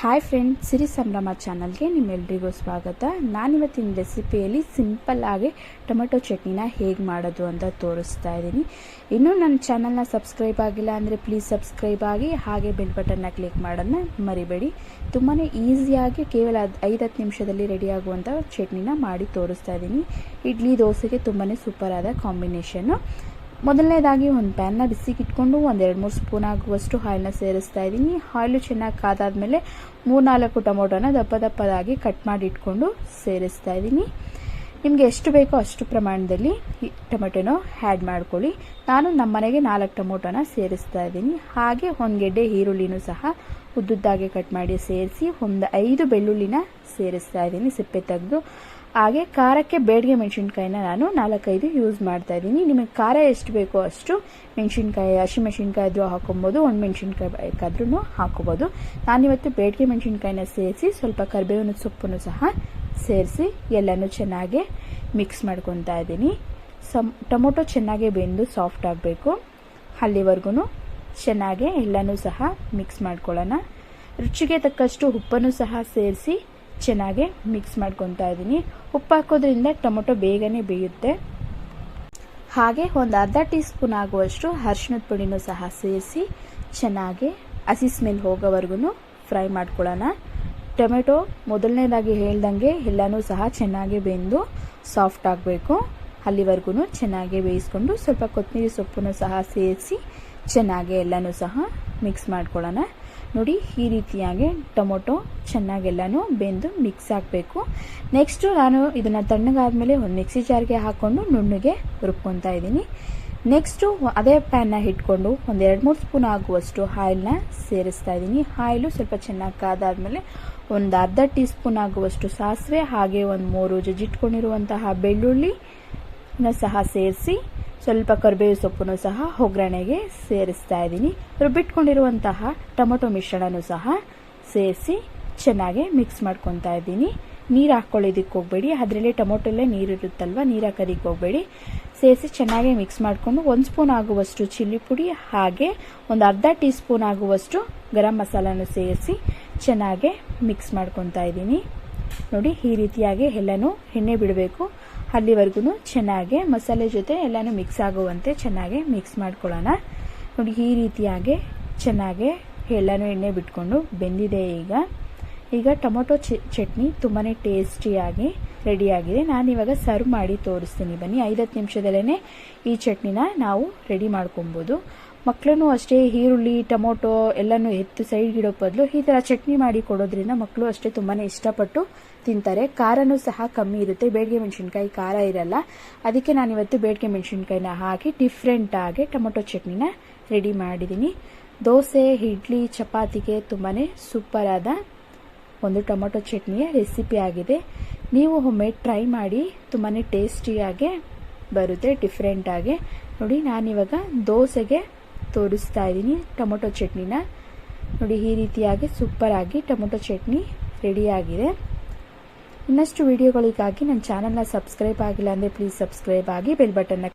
Hi friends, ಸಿರಿ ಸಂಭ್ರಮ ಚಾನಲ್ಗೆ ನಿಮ್ಮೆಲ್ಲರಿಗೂ ಸ್ವಾಗತ. ನಾನಿವತ್ತಿನ ರೆಸಿಪಿಯಲ್ಲಿ ಸಿಂಪಲ್ ಆಗಿ ಟೊಮೆಟೊ ಚಟ್ನಿನ ಹೇಗೆ ಮಾಡೋದು ಅಂತ ತೋರಿಸ್ತಾ ಇದ್ದೀನಿ. ಇನ್ನೂ ನನ್ನ ಚಾನಲ್ನ ಸಬ್ಸ್ಕ್ರೈಬ್ ಆಗಿಲ್ಲ ಅಂದರೆ ಪ್ಲೀಸ್ ಸಬ್ಸ್ಕ್ರೈಬ್ ಆಗಿ, ಹಾಗೆ ಬೆಲ್ ಬಟನ್ನ ಕ್ಲಿಕ್ ಮಾಡೋದನ್ನ ಮರಿಬೇಡಿ. ತುಂಬಾ ಈಸಿಯಾಗಿ ಕೇವಲ 5-10 ನಿಮಿಷದಲ್ಲಿ ರೆಡಿ ಆಗುವಂಥ ಚಟ್ನಿನ ಮಾಡಿ ತೋರಿಸ್ತಾ ಇದ್ದೀನಿ. ಇಡ್ಲಿ ದೋಸೆಗೆ ತುಂಬಾ ಸೂಪರ್ ಆದ ಕಾಂಬಿನೇಷನ್ನು. ಮೊದಲನೇದಾಗಿ ಒಂದು ಪ್ಯಾನ್ನ ಬಿಸಿಗೆ ಇಟ್ಕೊಂಡು 1-2-3 ಸ್ಪೂನ್ ಆಗುವಷ್ಟು ಆಯಿಲ್ನ ಸೇರಿಸ್ತಾ ಇದ್ದೀನಿ. ಆಯಿಲು ಚೆನ್ನಾಗಿ ಕಾದಾದ್ಮೇಲೆ 3-4 ಟೊಮೊಟೊನ ದಪ್ಪದಾಗಿ ಕಟ್ ಮಾಡಿ ಇಟ್ಕೊಂಡು ಸೇರಿಸ್ತಾ ಇದ್ದೀನಿ. ನಿಮಗೆ ಎಷ್ಟು ಬೇಕೋ ಅಷ್ಟು ಪ್ರಮಾಣದಲ್ಲಿ ಟೊಮೆಟೊನ ಆ್ಯಡ್ ಮಾಡ್ಕೊಳ್ಳಿ. ನಾನು ನಮ್ಮ ಮನೆಗೆ 4 ಟೊಮೊಟೊನ ಸೇರಿಸ್ತಾ ಇದ್ದೀನಿ. ಹಾಗೆ ಒಂದು ಗೆಡ್ಡೆ ಈರುಳ್ಳಿನೂ ಸಹ ಉದ್ದುದ್ದಾಗೆ ಕಟ್ ಮಾಡಿ ಸೇರಿಸಿ, ಒಂದು 5 ಬೆಳ್ಳುಳ್ಳಿನ ಸೇರಿಸ್ತಾ ಇದ್ದೀನಿ ಸಿಪ್ಪೆ ತೆಗೆದು. ಹಾಗೆ ಖಾರಕ್ಕೆ ಬೇಡಿಗೆ ಮೆಣಸಿನ್ಕಾಯಿನ ನಾನು 4-5 ಯೂಸ್ ಮಾಡ್ತಾ ಇದ್ದೀನಿ. ನಿಮಗೆ ಖಾರ ಎಷ್ಟು ಬೇಕೋ ಅಷ್ಟು ಮೆಣಸಿನ್ಕಾಯಿ, ಹಸಿಮೆಣಸಿನ್ಕಾಯಿ ಆದರೂ ಹಾಕೊಬೋದು, ಒಣಮೆಣಸಿನ್ಕಾಯಿ ಬೇಕಾದ್ರೂ ಹಾಕೋಬೋದು. ನಾನಿವತ್ತು ಬೇಡಿಗೆ ಮೆಣಸಿನ್ಕಾಯಿನ ಸೇರಿಸಿ ಸ್ವಲ್ಪ ಕರಿಬೇವಿನ ಸೊಪ್ಪನ್ನು ಸಹ ಸೇರಿಸಿ ಎಲ್ಲನೂ ಚೆನ್ನಾಗಿ ಮಿಕ್ಸ್ ಮಾಡ್ಕೊತಾ ಇದ್ದೀನಿ. ಟೊಮೊಟೊ ಚೆನ್ನಾಗಿ ಬೆಂದು ಸಾಫ್ಟ್ ಆಗಬೇಕು, ಅಲ್ಲಿವರೆಗೂ ಚೆನ್ನಾಗಿ ಎಲ್ಲನೂ ಸಹ ಮಿಕ್ಸ್ ಮಾಡ್ಕೊಳ್ಳೋಣ. ರುಚಿಗೆ ತಕ್ಕಷ್ಟು ಉಪ್ಪನ್ನು ಸಹ ಸೇರಿಸಿ ಚೆನ್ನಾಗಿ ಮಿಕ್ಸ್ ಮಾಡ್ಕೊತಾ ಇದ್ದೀನಿ. ಉಪ್ಪು ಹಾಕೋದ್ರಿಂದ ಟೊಮೊಟೊ ಬೇಗನೆ ಬೇಯುತ್ತೆ. ಹಾಗೆ ಒಂದು ಅರ್ಧ ಟೀ ಸ್ಪೂನ್ ಆಗುವಷ್ಟು ಅರಿಶಿಣದ ಪುಡಿನೂ ಸಹ ಸೇರಿಸಿ ಚೆನ್ನಾಗಿ ಹಸಿ ಸ್ಮೆಲ್ ಹೋಗೋವರೆಗೂ ಫ್ರೈ ಮಾಡ್ಕೊಳ್ಳೋಣ. ಟೊಮೆಟೊ ಮೊದಲನೇದಾಗಿ ಹೇಳ್ದಂಗೆ ಎಲ್ಲನೂ ಸಹ ಚೆನ್ನಾಗಿ ಬೆಂದು ಸಾಫ್ಟ್ ಆಗಬೇಕು, ಅಲ್ಲಿವರೆಗೂ ಚೆನ್ನಾಗಿ ಬೇಯಿಸ್ಕೊಂಡು ಸ್ವಲ್ಪ ಕೊತ್ತಂಬರಿ ಸೊಪ್ಪನ್ನು ಸಹ ಸೇರಿಸಿ ಚೆನ್ನಾಗಿ ಎಲ್ಲನೂ ಸಹ ಮಿಕ್ಸ್ ಮಾಡ್ಕೊಳ್ಳೋಣ. ನೋಡಿ, ಈ ರೀತಿಯಾಗಿ ಟೊಮೊಟೊ ಚೆನ್ನಾಗೆಲ್ಲನೂ ಬೆಂದು ಮಿಕ್ಸ್ ಆಗಬೇಕು. ನೆಕ್ಸ್ಟು ನಾನು ಇದನ್ನು ತಣ್ಣಗಾದ್ಮೇಲೆ ಒಂದು ಮಿಕ್ಸಿ ಜಾರ್ಗೆ ಹಾಕ್ಕೊಂಡು ನುಣ್ಣಗೆ ರುಬ್ಕೊತಾ ಇದ್ದೀನಿ. ನೆಕ್ಸ್ಟು ಅದೇ ಪ್ಯಾನ್ನ ಇಟ್ಕೊಂಡು ಒಂದು 2-3 ಸ್ಪೂನ್ ಆಗುವಷ್ಟು ಆಯಿಲ್ನ ಸೇರಿಸ್ತಾ ಇದ್ದೀನಿ. ಆಯಿಲು ಸ್ವಲ್ಪ ಚೆನ್ನಾಗಿ ಕಾದಾದ್ಮೇಲೆ ಒಂದು ಅರ್ಧ ಟೀ ಸ್ಪೂನ್ ಆಗುವಷ್ಟು ಸಾಸಿವೆ, ಹಾಗೆ ಒಂದು 3 ಜಜ್ಜಿಟ್ಕೊಂಡಿರುವಂತಹ ಬೆಳ್ಳುಳ್ಳಿನ ಸಹ ಸೇರಿಸಿ ಸ್ವಲ್ಪ ಕರಿಬೇವು ಸೊಪ್ಪನ್ನು ಸಹ ಒಗ್ಗರಣೆಗೆ ಸೇರಿಸ್ತಾ ಇದ್ದೀನಿ. ರುಬ್ಬಿಟ್ಕೊಂಡಿರುವಂತಹ ಟೊಮೊಟೊ ಮಿಶ್ರಣನೂ ಸಹ ಸೇರಿಸಿ ಚೆನ್ನಾಗಿ ಮಿಕ್ಸ್ ಮಾಡ್ಕೊತಾ ಇದ್ದೀನಿ. ನೀರು ಹಾಕ್ಕೊಳ್ಳೋದಕ್ಕೆ ಹೋಗಬೇಡಿ, ಅದರಲ್ಲೇ ಟೊಮೊಟೊಲ್ಲೇ ನೀರಿರುತ್ತಲ್ವ, ನೀರು ಹಾಕೋದಕ್ಕೆ ಹೋಗಬೇಡಿ. ಸೇರಿಸಿ ಚೆನ್ನಾಗಿ ಮಿಕ್ಸ್ ಮಾಡಿಕೊಂಡು 1 ಸ್ಪೂನ್ ಆಗುವಷ್ಟು ಚಿಲ್ಲಿ ಪುಡಿ, ಹಾಗೆ ಒಂದು ಅರ್ಧ ಟೀ ಸ್ಪೂನ್ ಆಗುವಷ್ಟು ಗರಂ ಮಸಾಲನೂ ಸೇರಿಸಿ ಚೆನ್ನಾಗಿ ಮಿಕ್ಸ್ ಮಾಡ್ಕೊತಾ ಇದ್ದೀನಿ. ನೋಡಿ, ಈ ರೀತಿಯಾಗಿ ಎಲ್ಲನೂ ಎಣ್ಣೆ ಬಿಡಬೇಕು, ಅಲ್ಲಿವರೆಗೂ ಚೆನ್ನಾಗಿ ಮಸಾಲೆ ಜೊತೆ ಎಲ್ಲನೂ ಮಿಕ್ಸ್ ಆಗುವಂತೆ ಚೆನ್ನಾಗಿ ಮಿಕ್ಸ್ ಮಾಡ್ಕೊಳ್ಳೋಣ. ನೋಡಿ, ಈ ರೀತಿಯಾಗಿ ಚೆನ್ನಾಗಿ ಎಲ್ಲನೂ ಎಣ್ಣೆ ಬಿಟ್ಕೊಂಡು ಬೆಂದಿದೆ. ಈಗ ಟೊಮೊಟೊ ಚಟ್ನಿ ತುಂಬಾ ಟೇಸ್ಟಿಯಾಗಿ ರೆಡಿಯಾಗಿದೆ. ನಾನಿವಾಗ ಸರ್ವ್ ಮಾಡಿ ತೋರಿಸ್ತೀನಿ ಬನ್ನಿ. 5-10 ನಿಮಿಷದಲ್ಲೇ ಈ ಚಟ್ನಿನ ನಾವು ರೆಡಿ ಮಾಡ್ಕೊಬೋದು. ಮಕ್ಕಳೂ ಅಷ್ಟೇ ಈರುಳ್ಳಿ ಟೊಮೊಟೊ ಎಲ್ಲನೂ ಎತ್ತು ಸೈಡ್ಗೆ ಇಡೋ ಬದಲು ಈ ಥರ ಚಟ್ನಿ ಮಾಡಿ ಕೊಡೋದ್ರಿಂದ ಮಕ್ಕಳು ಅಷ್ಟೇ ತುಂಬಾ ಇಷ್ಟಪಟ್ಟು ತಿಂತಾರೆ. ಖಾರನೂ ಸಹ ಕಮ್ಮಿ ಇರುತ್ತೆ, ಬೇಡಿಗೆ ಮೆಣಸಿನ್ಕಾಯಿ ಖಾರ ಇರಲ್ಲ. ಅದಕ್ಕೆ ನಾನಿವತ್ತು ಬೇಡಿಗೆ ಮೆಣಸಿನ್ಕಾಯಿನ ಹಾಕಿ ಡಿಫ್ರೆಂಟಾಗಿ ಟೊಮೊಟೊ ಚಟ್ನಿನ ರೆಡಿ ಮಾಡಿದ್ದೀನಿ. ದೋಸೆ, ಇಡ್ಲಿ, ಚಪಾತಿಗೆ ತುಂಬಾ ಸೂಪರ್ ಆದ ಒಂದು ಟೊಮೊಟೊ ಚಟ್ನಿಯ ರೆಸಿಪಿ ಆಗಿದೆ. ನೀವು ಒಮ್ಮೆ ಟ್ರೈ ಮಾಡಿ, ತುಂಬಾ ಟೇಸ್ಟಿಯಾಗಿ ಬರುತ್ತೆ ಡಿಫ್ರೆಂಟಾಗಿ. ನೋಡಿ, ನಾನಿವಾಗ ದೋಸೆಗೆ ತೋರಿಸ್ತಾ ಇದ್ದೀನಿ ಟೊಮೊಟೊ ಚಟ್ನಿನ. ನೋಡಿ, ಈ ರೀತಿಯಾಗಿ ಸೂಪರ್ ಆಗಿ ಟೊಮೊಟೊ ಚಟ್ನಿ ರೆಡಿಯಾಗಿದೆ. ಇನ್ನಷ್ಟು ವಿಡಿಯೋಗಳಿಗಾಗಿ ನನ್ನ ಚಾನಲ್ನ ಸಬ್ಸ್ಕ್ರೈಬ್ ಆಗಿಲ್ಲ ಅಂದರೆ ಪ್ಲೀಸ್ ಸಬ್ಸ್ಕ್ರೈಬ್ ಆಗಿ, ಬೆಲ್ ಬಟನ್ನ